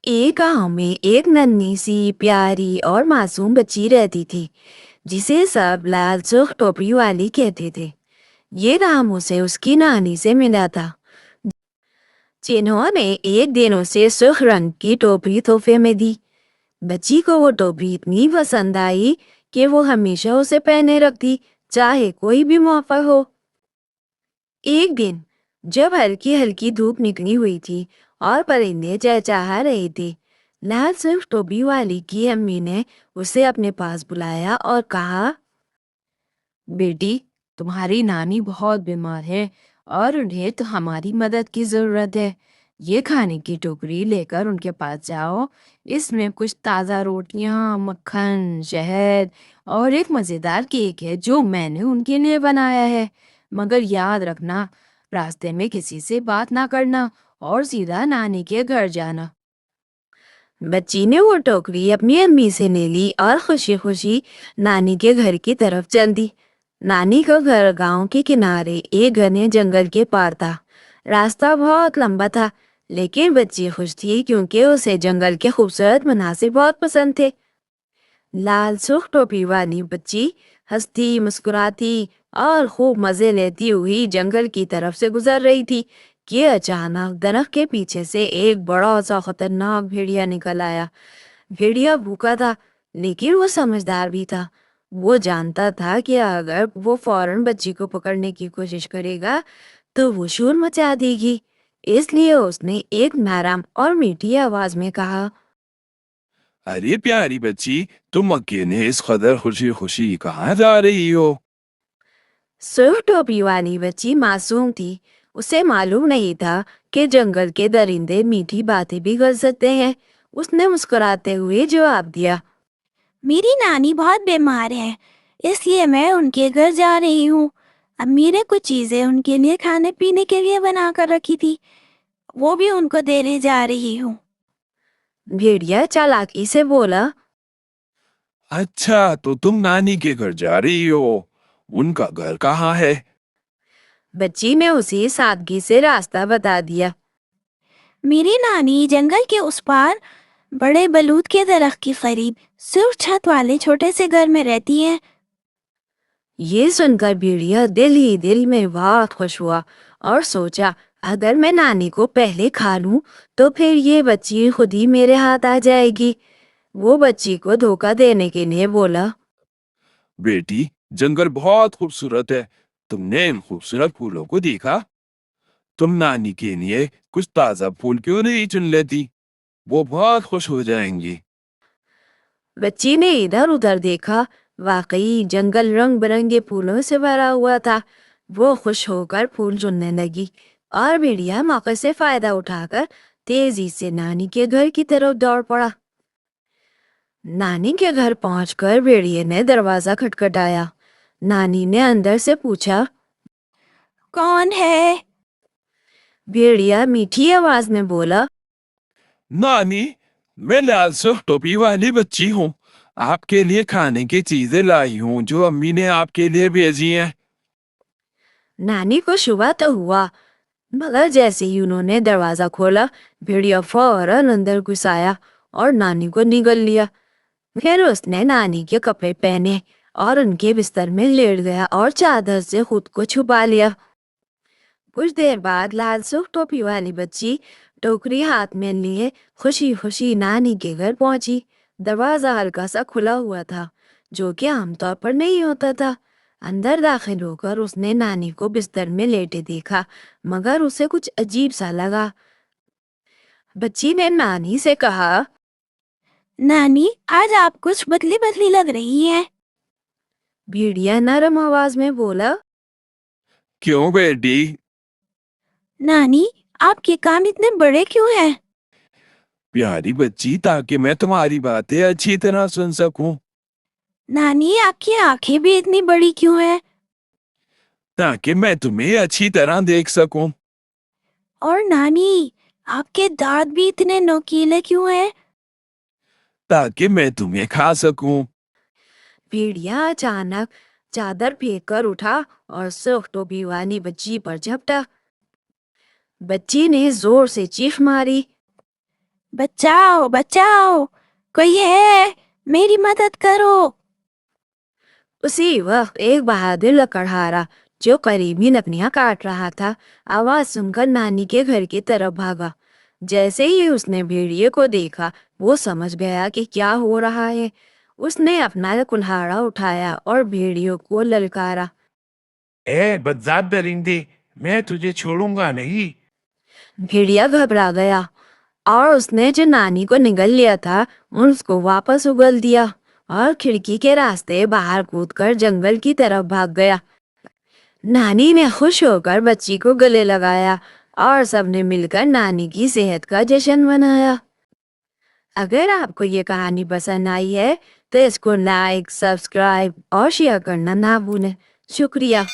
एक गांव में एक नन्ही सी प्यारी और मासूम बच्ची रहती थी जिसे सब लाल सुर्ख टोपी वाली कहते थे। ये नाम उसे उसकी नानी से मिला था, जिन्होंने एक दिन उसे सुर्ख रंग की टोपी तोहफे में दी। बच्ची को वो टोपी इतनी पसंद आई कि वो हमेशा उसे पहने रखती, चाहे कोई भी मौका हो। एक दिन जब हल्की हल्की धूप निकली हुई थी और परिंदे चहचहा रहे थे, लाल सिर्फ टोपी वाली की अम्मी ने उसे अपने पास बुलाया और कहा, बेटी, तुम्हारी नानी बहुत बीमार है और उन्हें तो हमारी मदद की जरूरत है। ये खाने की टोकरी लेकर उनके पास जाओ। इसमें कुछ ताज़ा रोटियां, मक्खन, शहद और एक मज़ेदार केक है जो मैंने उनके लिए बनाया है। मगर याद रखना, रास्ते में किसी से बात ना करना और सीधा नानी के घर जाना। बच्ची ने वो टोकरी अपनी अम्मी से ले ली और खुशी खुशी नानी के घर की तरफ चल दी। नानी का घर गांव के किनारे एक घने जंगल के पार था। रास्ता बहुत लंबा था, लेकिन बच्ची खुश थी क्योंकि उसे जंगल के खूबसूरत मनासिर बहुत पसंद थे। लाल सुर्ख टोपी वाली बच्ची हंसती मुस्कुराती और खूब मजे लेती हुई जंगल की तरफ से गुजर रही थी कि अचानक दरख्त के पीछे से एक बड़ा सा खतरनाक भेड़िया निकल आया। भेड़िया भूखा था, लेकिन वो समझदार भी था। वो जानता था कि अगर वो फौरन बच्ची को पकड़ने की कोशिश करेगा तो वो शोर मचा देगी। इसलिए उसने एक नरम और मीठी आवाज में कहा, अरे प्यारी बच्ची, तुम अकेले इस कदर खुशी खुशी कहाँ जा रही हो? सुर्ख टोपी वाली बच्ची मासूम थी। उसे मालूम नहीं था कि जंगल के दरिंदे मीठी बातें भी कर सकते हैं। उसने मुस्कुराते हुए जवाब दिया, मेरी नानी बहुत बीमार है, इसलिए मैं उनके घर जा रही हूँ। अम्मी ने कुछ चीजें उनके लिए खाने पीने के लिए बना कर रखी थी, वो भी उनको देने जा रही हूँ। भेड़िया चालाकी से बोला। अच्छा, तो तुम नानी के घर जा रही हो? उनका घर कहाँ है? बच्ची ने उसे सादगी से रास्ता बता दिया। मेरी नानी जंगल के उस पार बड़े बलूत के दरख्त के करीब सिर्फ छत वाले छोटे से घर में रहती है। ये सुनकर भेड़िया दिल ही दिल में बहुत खुश हुआ और सोचा, अगर मैं नानी को पहले खा लूं तो फिर ये बच्ची खुद ही मेरे हाथ आ जाएगी। वो बच्ची को धोखा देने के लिए बोला, बेटी, जंगल बहुत खूबसूरत है। तुमने इन खूबसूरत फूलों को देखा? तुम नानी के लिए कुछ ताजा फूल क्यों नहीं चुन लेती? वो बहुत खुश हो जाएंगी। बच्ची ने इधर उधर देखा। वाकई जंगल रंग बिरंगे फूलों से भरा हुआ था। वो खुश होकर फूल चुनने लगी और भेड़िया मौके से फायदा उठाकर तेजी से नानी के घर की तरफ दौड़ पड़ा। नानी के घर पहुंचकर भेड़िए ने दरवाजा खटखटाया। नानी ने अंदर से पूछा। कौन है? भेड़िया मीठी आवाज में बोला, नानी, मैं लाल सुर्ख टोपी वाली बच्ची हूँ। आपके लिए खाने की चीजें लाई हूँ जो अम्मी ने आपके लिए भेजी हैं। नानी को शुबा तो हुआ, मगर जैसे ही उन्होंने दरवाजा खोला, भेड़िया फौरन अंदर घुस आया और नानी को निगल लिया। फिर उसने नानी के कपड़े पहने और उनके बिस्तर में लेट गया और चादर से खुद को छुपा लिया। कुछ देर बाद लाल सुर्ख टोपी वाली बच्ची टोकरी हाथ में लिए खुशी खुशी नानी के घर पहुंची। दरवाजा हल्का सा खुला हुआ था, जो कि आमतौर पर नहीं होता था। अंदर दाखिल होकर उसने नानी को बिस्तर में लेटे देखा, मगर उसे कुछ अजीब सा लगा। बच्ची ने नानी से कहा, नानी, आज आप कुछ बदली बदली लग रही हैं। भेड़िया नरम आवाज में बोला, क्यों बेटी? नानी, आपके कान इतने बड़े क्यों हैं? प्यारी बच्ची, ताकि मैं तुम्हारी बातें अच्छी तरह सुन सकूं। नानी, आपकी आंखें भी इतनी बड़ी क्यों हैं? ताकि मैं तुम्हें अच्छी तरह देख सकूं। और नानी, आपके दांत भी इतने नोकीले क्यों हैं? ताकि मैं तुम्हें खा सकूं। भेड़िया अचानक चादर फेंक कर उठा और सुर्ख टोपी वाली बच्ची पर झपटा। बच्ची ने जोर से चीख मारी। बचाओ बचाओ, कोई है, मेरी मदद करो। उसी वक्त एक बहादुर लकड़हारा जो करीब ही लकड़ियां काट रहा था, आवाज सुनकर नानी के घर की तरफ भागा। जैसे ही उसने भेड़िए को देखा, वो समझ गया कि क्या हो रहा है। उसने अपना कुल्हाड़ा उठाया और भेड़ियों को ललकारा। ए बदजात दरिंदे, मैं तुझे छोड़ूंगा नहीं। भेड़िया घबरा गया और उसने जो नानी को निगल लिया था उसको वापस उगल दिया और खिड़की के रास्ते बाहर कूदकर जंगल की तरफ भाग गया। नानी ने खुश होकर बच्ची को गले लगाया और सबने मिलकर नानी की सेहत का जश्न मनाया। अगर आपको ये कहानी पसंद आई है तो इसको लाइक, सब्सक्राइब और शेयर करना ना भूलें। शुक्रिया।